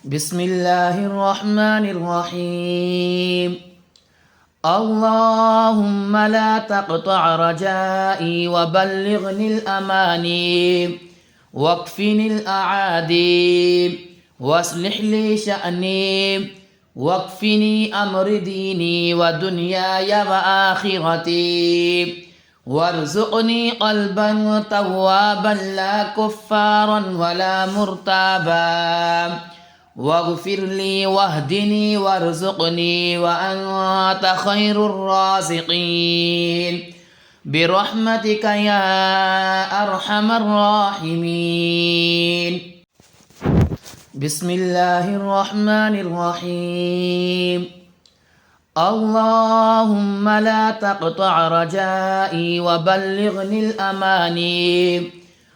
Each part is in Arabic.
بسم الله الرحمن الرحيم. اللهم لا تقطع رجائي وبلغني الأماني واكفني الأعادي واصلح لي شأني واكفني أمر ديني ودنياي وآخرتي وارزقني قلبا توابا لا كفارا ولا مرتابا واغفر لي واهدني وارزقني وأنت خير الرازقين برحمتك يا أرحم الراحمين. بسم الله الرحمن الرحيم. اللهم لا تقطع رجائي وبلغني الأماني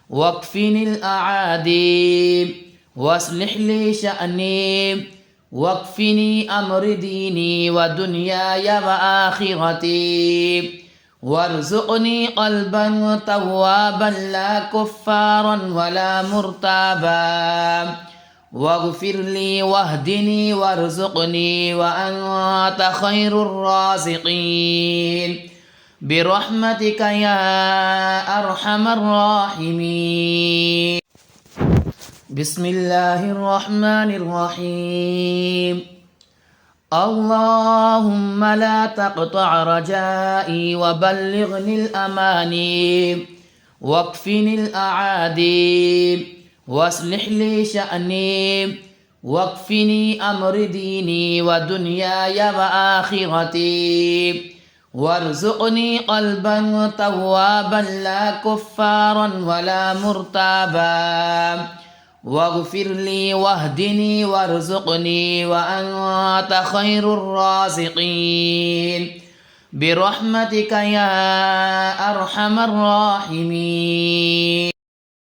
واكفني الأعادي واصلح لي شأني واكفني أمر ديني ودنياي وآخرتي وارزقني قلبا توابا لا كفارا ولا مرتابا واغفر لي واهدني وارزقني وأنت خير الرازقين برحمتك يا أرحم الراحمين. بسم الله الرحمن الرحيم. اللهم لا تقطع رجائي وبلغني الأماني واكفني الأعادي واصلح لي شأني واكفني أمر ديني ودنياي وآخرتي وارزقني قلبا توابا لا كفارا ولا مرتابا واغفر لي واهدني وارزقني وأنت خير الرازقين برحمتك يا أرحم الراحمين.